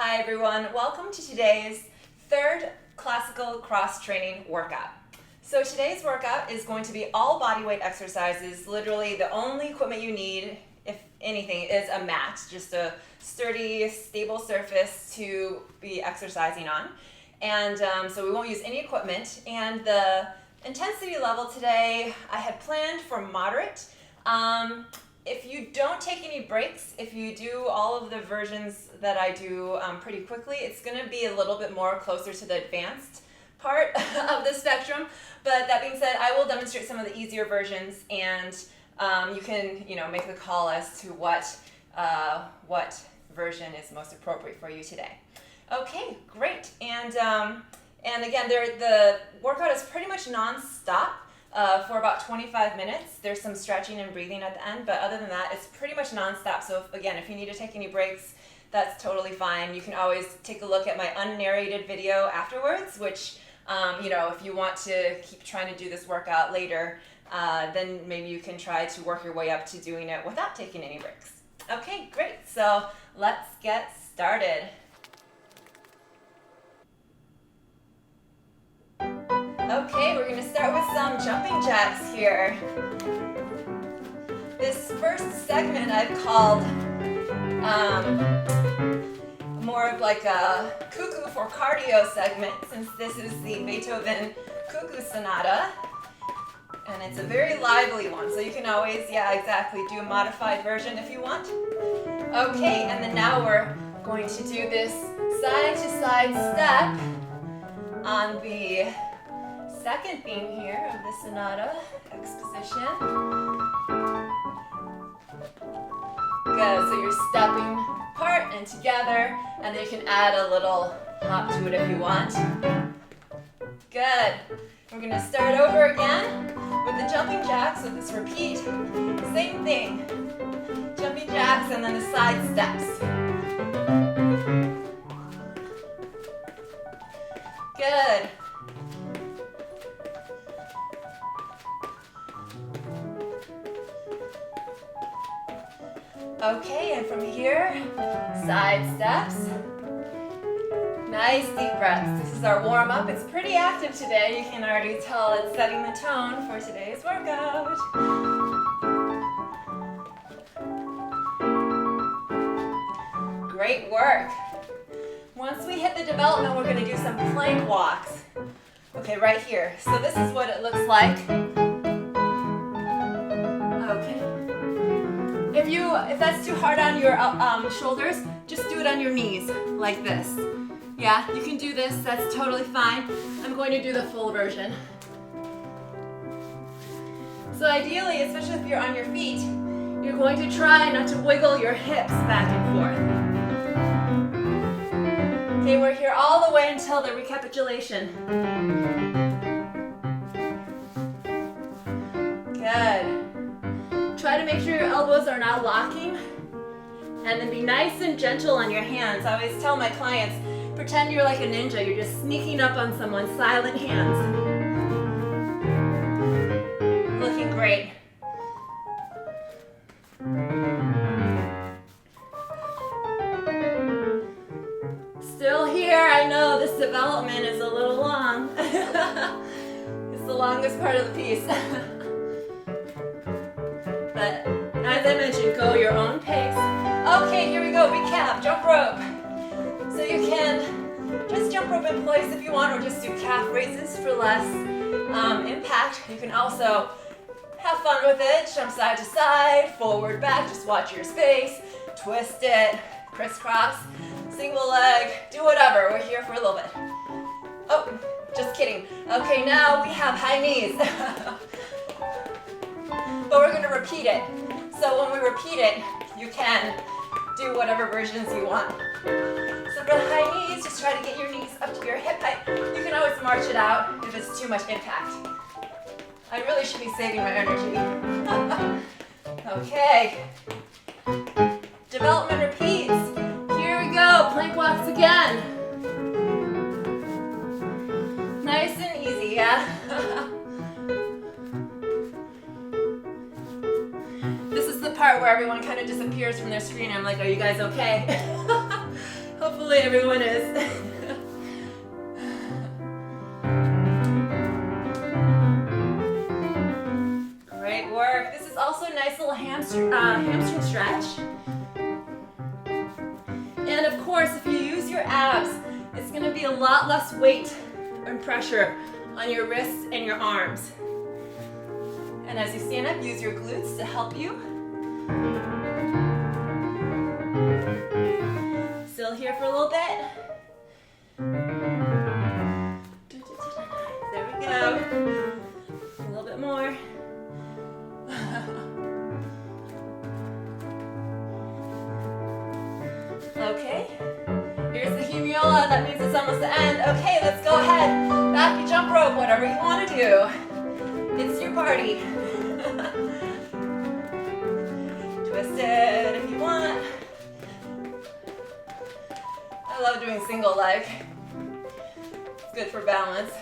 Hi everyone, welcome to today's third classical cross training workout. So today's workout is going to be all body weight exercises. Literally the only equipment you need, if anything, is a mat, just a sturdy, stable surface to be exercising on. And so we won't use any equipment. And the intensity level today I had planned for moderate. If you don't take any breaks, if you do all of the versions that I do pretty quickly, it's going to be a little bit more closer to the advanced part of the spectrum. But that being said, I will demonstrate some of the easier versions, and you can, make the call as to what version is most appropriate for you today. Okay, great. And again, the workout is pretty much non-stop. For about 25 minutes. There's some stretching and breathing at the end, but other than that, it's pretty much non-stop. So if you need to take any breaks, that's totally fine. You can always take a look at my unnarrated video afterwards, which, if you want to keep trying to do this workout later, then maybe you can try to work your way up to doing it without taking any breaks. Okay, great. So let's get started. Okay, we're going to start with some jumping jacks here. This first segment I've called more of like a Cuckoo for cardio segment, since this is the Beethoven Cuckoo Sonata. And it's a very lively one, so you can always, do a modified version if you want. Okay, and then now we're going to do this side-to-side step on the second theme here of the sonata exposition. Good, so you're stepping apart and together, and then you can add a little hop to it if you want. Good. We're going to start over again with the jumping jacks with this repeat. Same thing. Jumping jacks and then the side steps. Good. Okay, and from here, side steps. Nice deep breaths. This is our warm-up. It's pretty active today. You can already tell it's setting the tone for today's workout. Great work. Once we hit the development, we're going to do some plank walks. Okay, right here. So this is what it looks like. Okay. If that's too hard on your shoulders, just do it on your knees, like this. Yeah, you can do this, that's totally fine. I'm going to do the full version. So ideally, especially if you're on your feet, you're going to try not to wiggle your hips back and forth. Okay, we're here all the way until the recapitulation. Good. Try to make sure your elbows are not locking, and then be nice and gentle on your hands. I always tell my clients, pretend you're like a ninja. You're just sneaking up on someone, silent hands. Looking great. Still here. I know this development is a little long. It's the longest part of the piece. But as I mentioned, go your own pace. Okay, here we go. Recap, jump rope. So you can just jump rope in place if you want, or just do calf raises for less impact. You can also have fun with it. Jump side to side, forward, back. Just watch your space. Twist it, crisscross, single leg, do whatever. We're here for a little bit. Oh, just kidding. Okay, now we have high knees. But we're going to repeat it. So when we repeat it, you can do whatever versions you want. So for the high knees, just try to get your knees up to your hip height. You can always march it out if it's too much impact. I really should be saving my energy. Okay. Development repeats. Here we go. Plank walks again. Nice and easy, yeah? This is the part where everyone kind of disappears from their screen. I'm like, are you guys okay? Hopefully everyone is. Great work. This is also a nice little hamstring stretch. And of course, if you use your abs, it's going to be a lot less weight and pressure on your wrists and your arms. And as you stand up, use your glutes to help you. Still here for a little bit. There we go. A little bit more. Okay. Here's the humiola. That means it's almost the end. Okay, let's go ahead. Back your jump rope, whatever you want to do. It's your party. Twist it if you want. I love doing single leg. It's good for balance.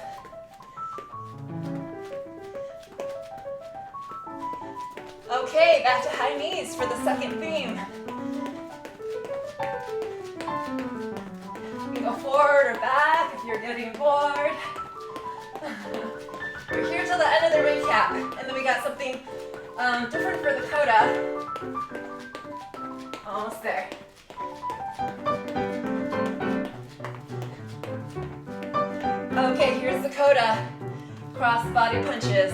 Okay, back to high knees for the second theme. You can go forward or back if you're getting bored. We're here till the end of the recap, and then we got something different for the coda. Almost there. Okay, here's the coda. Crossbody punches.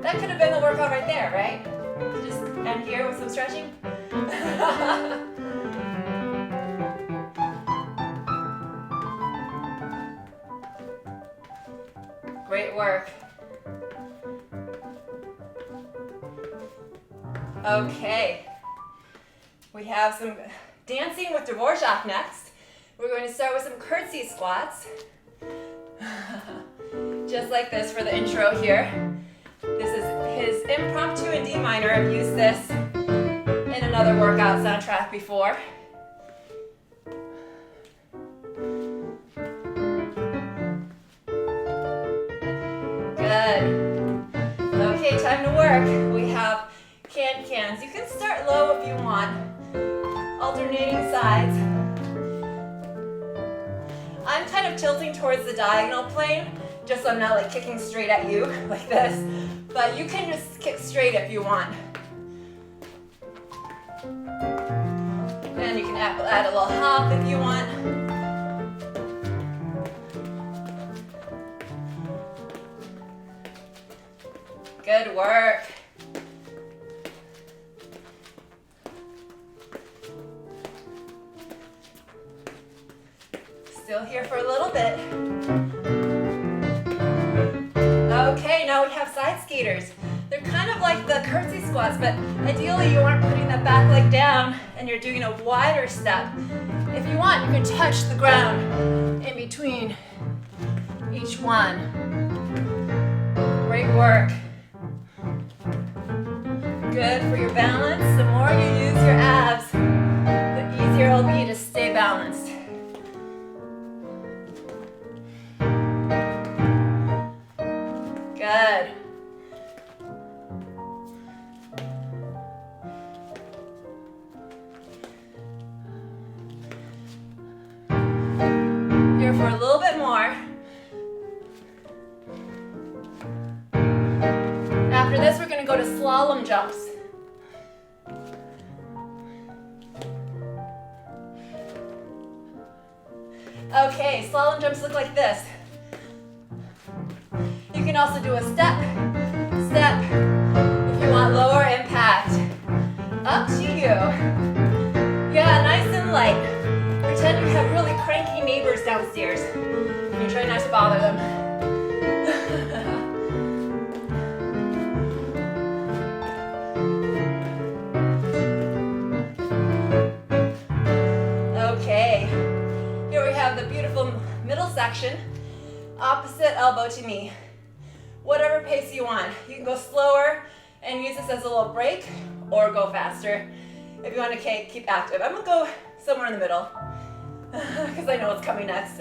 That could have been the workout right there, right? Just end here with some stretching. Great work. Okay. We have some dancing with Dvorak next. We're going to start with some Curtsey Squats. Just like this for the intro here. This is his Impromptu in D minor. I've used this in another workout soundtrack before. Good. Okay, time to work. We have Cancans. You can start low if you want. Alternating sides. I'm kind of tilting towards the diagonal plane, just so I'm not like kicking straight at you like this. But you can just kick straight if you want. And you can add a little hop if you want. Good work. Still here for a little bit. Okay, now we have side skaters. They're kind of like the curtsy squats, but ideally you aren't putting that back leg down and you're doing a wider step. If you want, you can touch the ground in between each one. Great work. Good for your balance. The more you use your abs, the easier it'll be to stay balanced. Good. Here for a little bit more. After this, we're going to go to slalom jumps. Okay, slalom jumps look like this. You can also do a step, step, if you want lower impact. Up to you. Yeah, nice and light. Pretend you have really cranky neighbors downstairs. And you try not to bother them. Okay, here we have the beautiful middle section, opposite elbow to knee. Whatever pace you want. You can go slower and use this as a little break or go faster if you want to keep active. I'm going to go somewhere in the middle because I know what's coming next.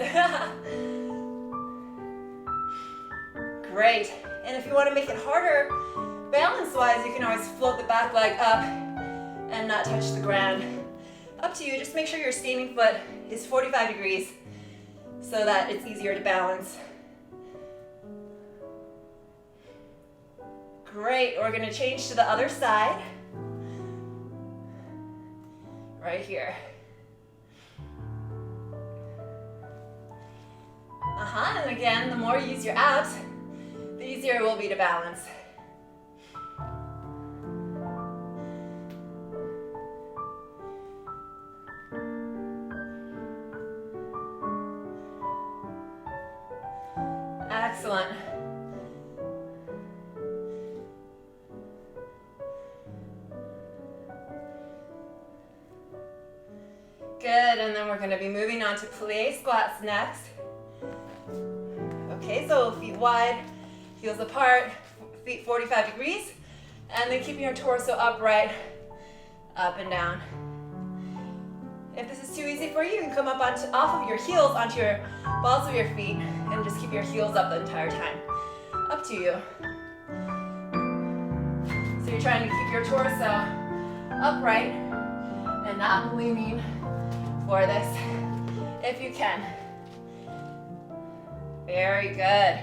Great. And if you want to make it harder, balance-wise, you can always float the back leg up and not touch the ground. Up to you, just make sure your standing foot is 45 degrees so that it's easier to balance. Great, we're gonna change to the other side. Right here. And again, the more you use your abs, the easier it will be to balance. Excellent. Good, and then we're going to be moving on to Plie Squats next. Okay, so feet wide, heels apart, feet 45 degrees, and then keeping your torso upright, up and down. If this is too easy for you, you can come up off of your heels onto your balls of your feet and just keep your heels up the entire time. Up to you. So you're trying to keep your torso upright and not leaning for this, if you can. Very good.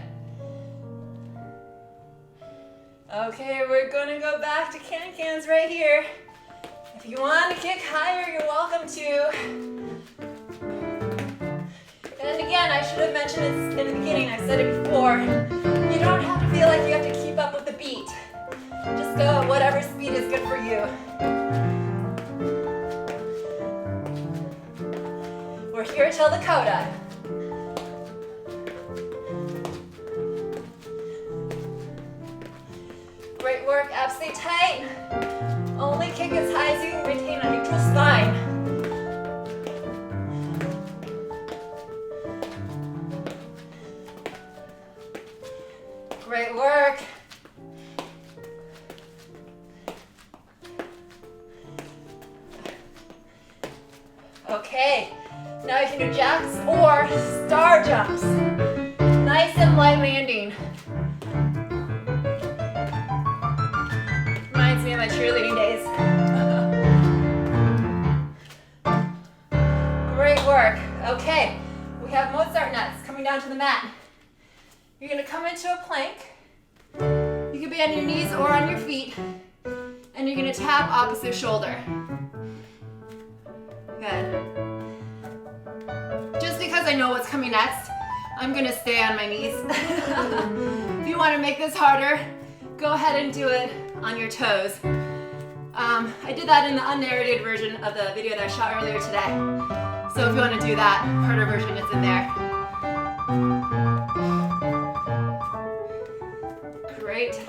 Okay, we're gonna go back to Cancans right here. If you want to kick higher, you're welcome to. And again, I should have mentioned this in the beginning, I said it before, you don't have to feel like you have to keep up with the beat. Just go at whatever speed is good for you. We're here till the coda. Great work, abs stay tight. Only kick as high as you can retain a neutral spine. Great work. Okay, now you can do jacks or star jumps. Nice and light landing. Reminds me of my cheerleading days. Great work. Okay, we have Mozart nuts coming down to the mat. You're gonna come into a plank. You can be on your knees or on your feet. And you're gonna tap opposite shoulder. Good. Just because I know what's coming next, I'm gonna stay on my knees. If you wanna make this harder, go ahead and do it on your toes. I did that in the unnarrated version of the video that I shot earlier today. So if you wanna do that harder version, it's in there. Great.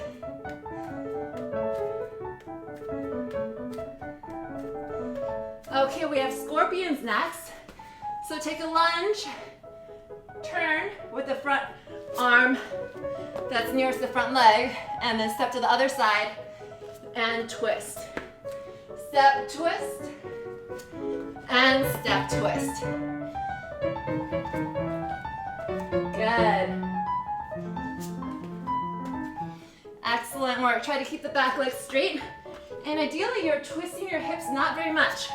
Okay, we have scorpions next. So take a lunge, turn with the front arm that's nearest the front leg, and then step to the other side and twist. Step, twist, and step, twist. Good. Excellent work. Try to keep the back leg straight, and ideally you're twisting your hips not very much.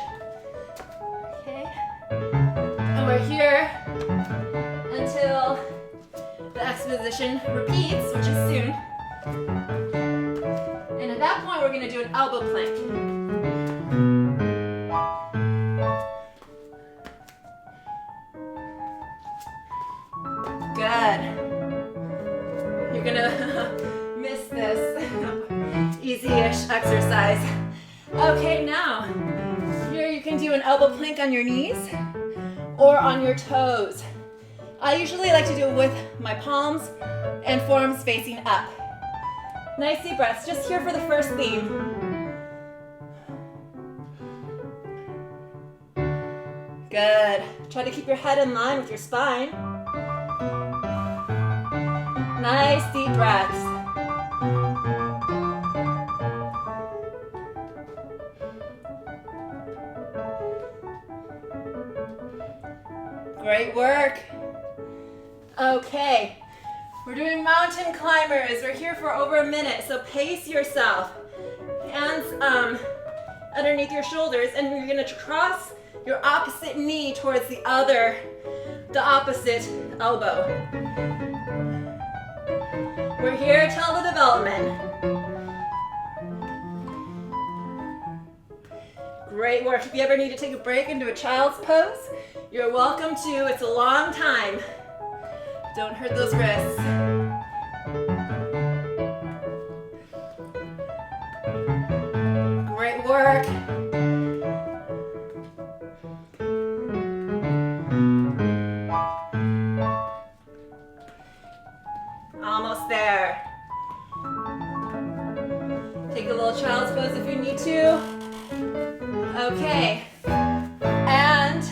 Okay. And we're here until the exposition repeats, which is soon. And at that point, we're going to do an elbow plank. Good. You're going to miss this easy-ish exercise. Okay, now, here you can do an elbow plank on your knees or on your toes. I usually like to do it with my palms and forearms facing up. Nice deep breaths, just here for the first theme. Good. Try to keep your head in line with your spine. Nice deep breaths. Great work. Okay, we're doing mountain climbers. We're here for over a minute, so pace yourself. Hands underneath your shoulders, and you're gonna cross your opposite knee towards the opposite elbow. We're here till the development. Great work. If you ever need to take a break and do a child's pose, you're welcome to. It's a long time. Don't hurt those wrists. Great work. Almost there. Take a little child's pose if you need to. Okay. And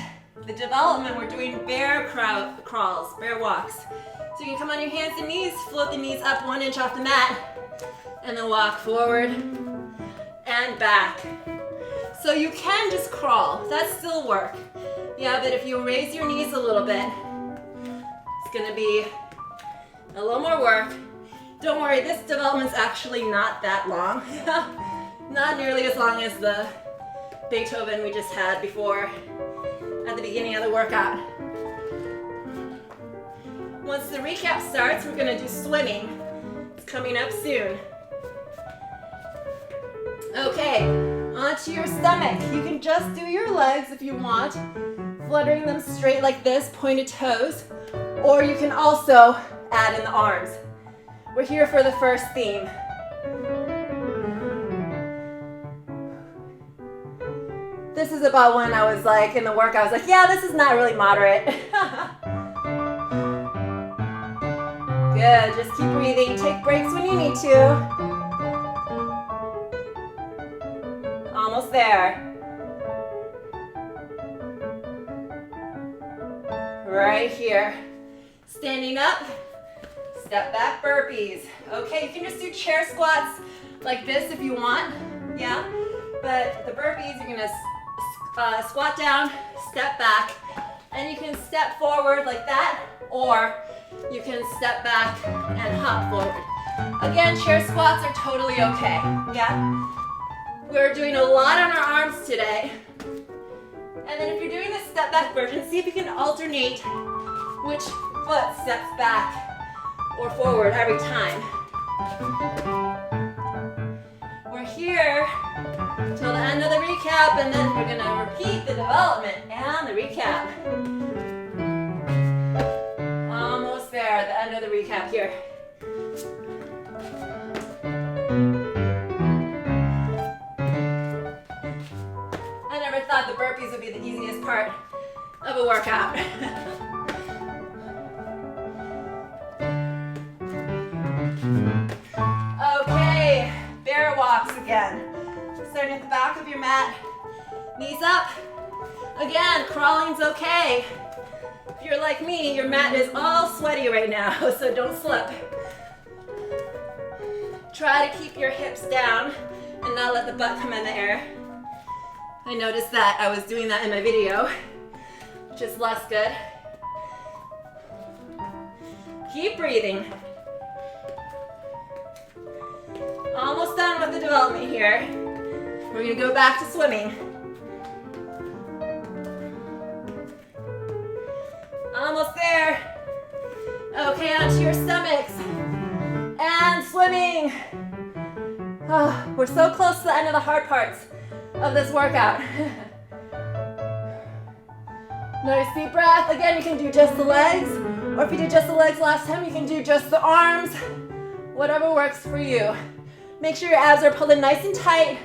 the development, we're doing bear crawls, bear walks. So you can come on your hands and knees, float the knees up 1 inch off the mat, and then walk forward and back. So you can just crawl, that still work. Yeah, but if you raise your knees a little bit, it's gonna be a little more work. Don't worry, this development's actually not that long. Not nearly as long as the Beethoven we just had before at the beginning of the workout. Once the recap starts, we're gonna do swimming. It's coming up soon. Okay, onto your stomach. You can just do your legs if you want, fluttering them straight like this, pointed toes, or you can also add in the arms. We're here for the first theme. This is about when I was like in the workout, I was like, yeah, this is not really moderate. Good, just keep breathing. Take breaks when you need to. Almost there. Right here. Standing up, step back burpees. Okay, you can just do chair squats like this if you want, yeah? But the burpees, you're gonna squat down, step back, and you can step forward like that, or you can step back and hop forward. Again, chair squats are totally okay, yeah? We're doing a lot on our arms today. And then if you're doing the step back version, see if you can alternate which foot steps back or forward every time. We're here till the end of the recap, and then we're gonna repeat the development and the recap. Almost there at the end of the recap here. I never thought the burpees would be the easiest part of a workout. Okay, bear walks again. Starting at the back of your mat, knees up. Again, crawling's okay. If you're like me, your mat is all sweaty right now, so don't slip. Try to keep your hips down and not let the butt come in the air. I noticed that I was doing that in my video, which is less good. Keep breathing. Almost done with the development here. We're gonna go back to swimming. Almost there. Okay, onto your stomachs. And swimming. Oh, we're so close to the end of the hard parts of this workout. Nice deep breath. Again, you can do just the legs, or if you did just the legs last time, you can do just the arms. Whatever works for you. Make sure your abs are pulled in nice and tight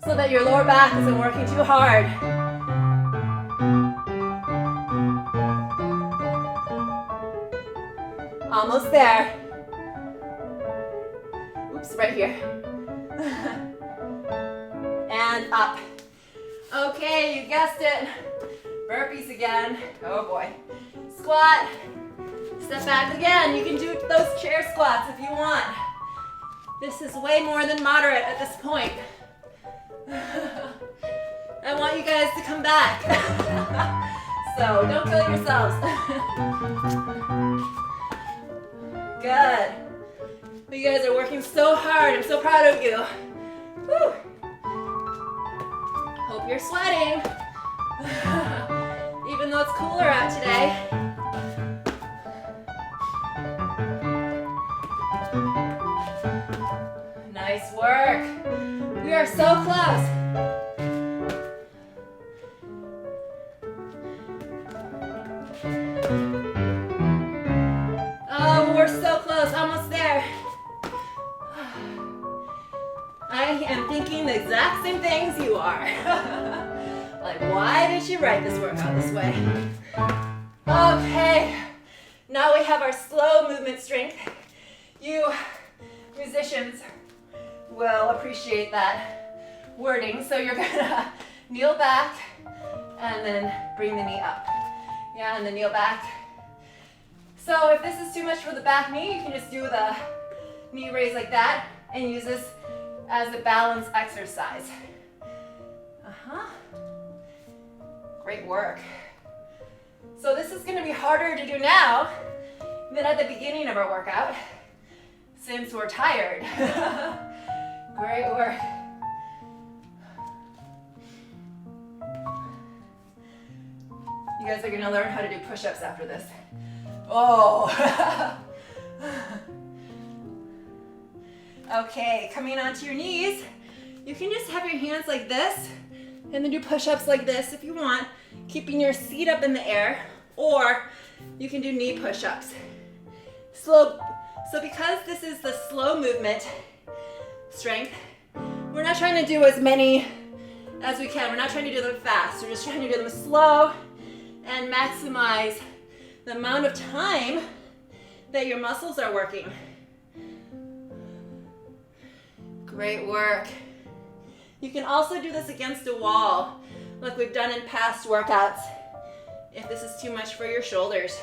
so that your lower back isn't working too hard. Almost there. Oops, right here. And up. Okay, you guessed it. Burpees again. Oh boy. Squat. Step back again. You can do those chair squats if you want. This is way more than moderate at this point. I want you guys to come back. So don't kill yourselves. Good. You guys are working so hard. I'm so proud of you. Whew. You're sweating, even though it's cooler out today. Nice work. We are so close. Oh, we're so close, almost there. I am thinking the exact same things you are. Like, why did she write this workout this way? Okay, now we have our slow movement strength. You musicians will appreciate that wording. So you're gonna kneel back and then bring the knee up. Yeah, and then kneel back. So if this is too much for the back knee, you can just do the knee raise like that and use this as a balance exercise. Great work. So this is gonna be harder to do now than at the beginning of our workout, since we're tired. Great work. You guys are gonna learn how to do push-ups after this. Oh. Okay, coming onto your knees, you can just have your hands like this and then do push-ups like this if you want, keeping your seat up in the air, or you can do knee push-ups. Slow. So because this is the slow movement strength, we're not trying to do as many as we can. We're not trying to do them fast. We're just trying to do them slow and maximize the amount of time that your muscles are working. Great work. You can also do this against a wall, like we've done in past workouts, if this is too much for your shoulders.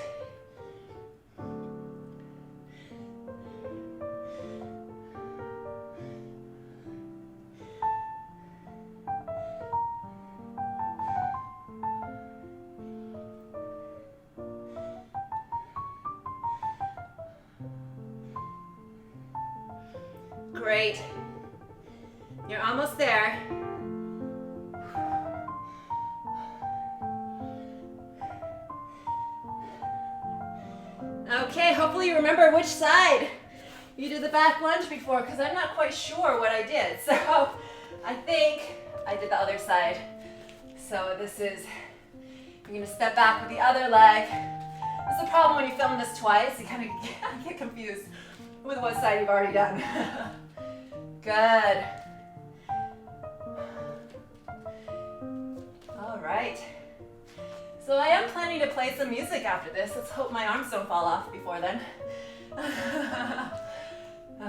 Great. You're almost there. Okay, hopefully you remember which side you did the back lunge before, because I'm not quite sure what I did. So I think I did the other side. So this is, you're gonna step back with the other leg. That's the problem when you film this twice, you kind of get confused with what side you've already done. Good. All right. So I am planning to play some music after this. Let's hope my arms don't fall off before then.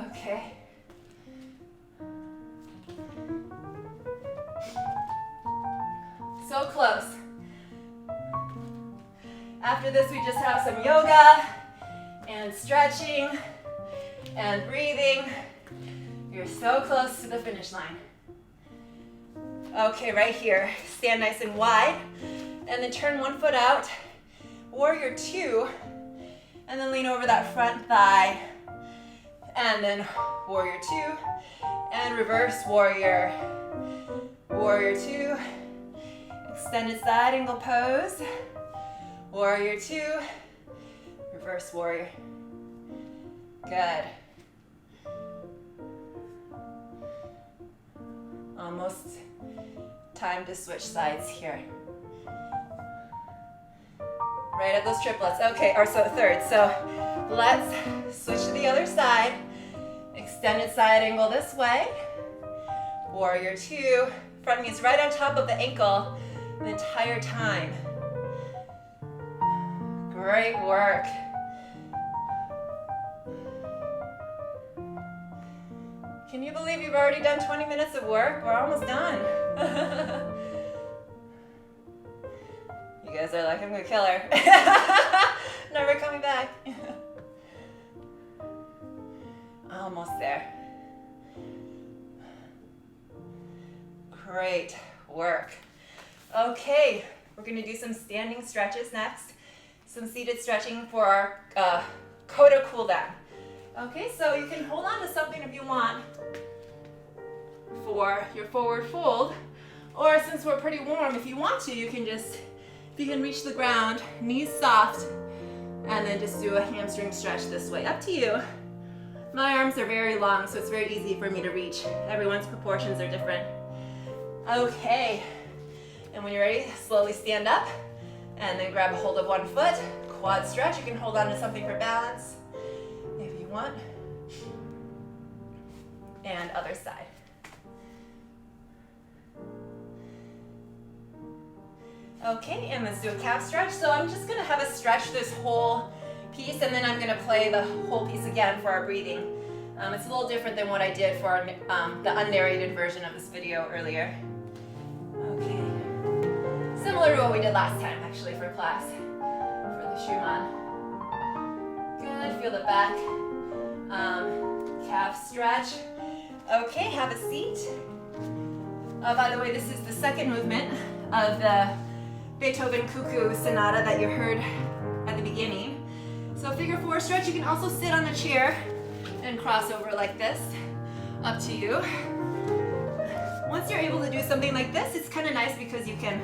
Okay. So close. After this, we just have some yoga and stretching and breathing. You're so close to the finish line. Okay, right here, stand nice and wide, and then turn one foot out, warrior two, and then lean over that front thigh, and then warrior two, and reverse warrior. Warrior two, extended side angle pose, warrior two, reverse warrior. Good. Almost time to switch sides here. Right at those triplets. Okay, or so third. So let's switch to the other side. Extended side angle this way. Warrior two. Front knee's right on top of the ankle the entire time. Great work. Can you believe you've already done 20 minutes of work? We're almost done. You guys are like, I'm gonna kill her. Never coming back. Almost there. Great work. Okay, we're gonna do some standing stretches next. Some seated stretching for our Coda cool down. Okay, so you can hold on to something if you want for your forward fold, Or since we're pretty warm, if you want to, you can just, if you can reach the ground, knees soft, and then just do a hamstring stretch this way. Up to you. My arms are very long, so it's very easy for me to reach. Everyone's proportions are different. Okay, and when you're ready, slowly stand up, and then grab a hold of one foot, quad stretch. You can hold on to something for balance if you want. And other side. Okay, and let's do a calf stretch. So I'm just gonna have us stretch this whole piece, and then I'm gonna play the whole piece again for our breathing. It's a little different than what I did for the unnarrated version of this video earlier. Okay, similar to what we did last time actually for class, for the Schumann. Good, feel the back calf stretch. Okay, have a seat. By the way, this is the second movement of the Beethoven Cuckoo Sonata that you heard at the beginning. So figure 4 stretch. You can also sit on a chair and cross over like this. Up to you. Once you're able to do something like this, it's kind of nice because you can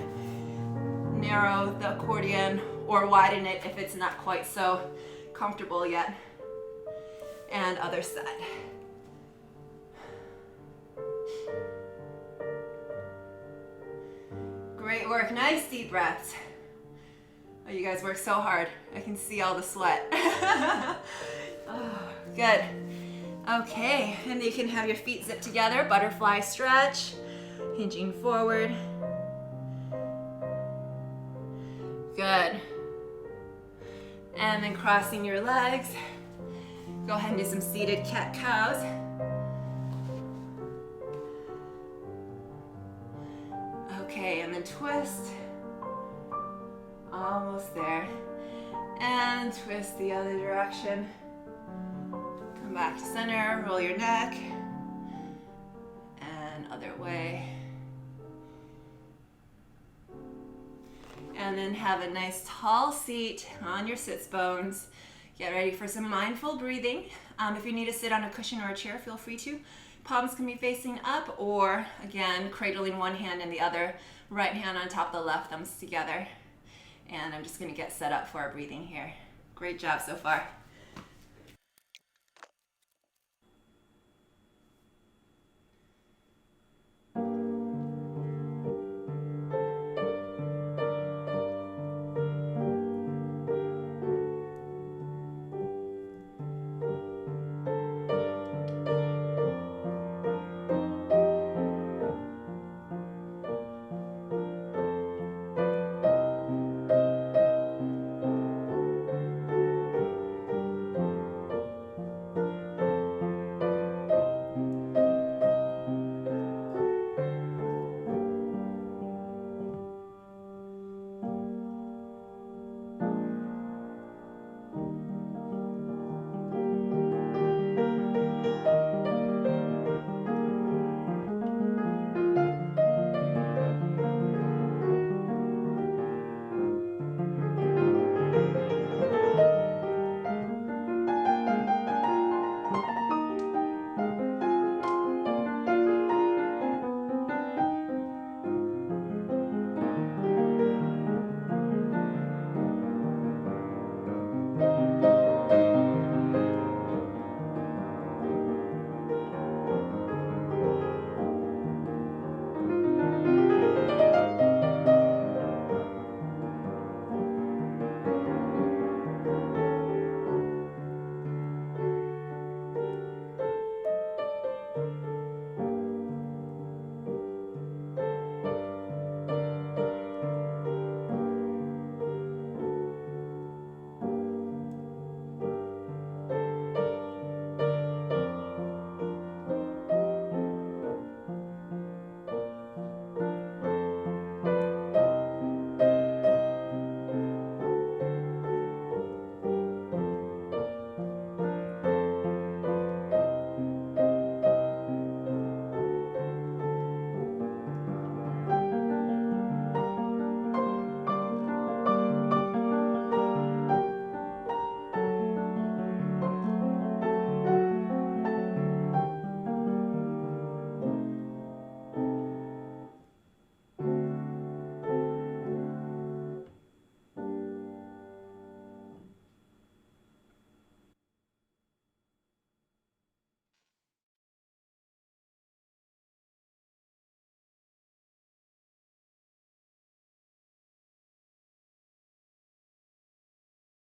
narrow the accordion or widen it if it's not quite so comfortable yet. And other side. Great work, nice deep breaths. Oh, you guys work so hard. I can see all the sweat. Oh, good. Okay, and you can have your feet zip together, butterfly stretch, hinging forward. Good. And then crossing your legs. Go ahead and do some seated cat-cows. Okay, and then twist. Almost there. And twist the other direction. Come back to center, roll your neck. And other way. And then have a nice tall seat on your sits bones. Get ready for some mindful breathing. If you need to sit on a cushion or a chair, feel free to. Palms can be facing up, or again, cradling one hand and the other, right hand on top of the left, thumbs together. And I'm just gonna get set up for our breathing here. Great job so far.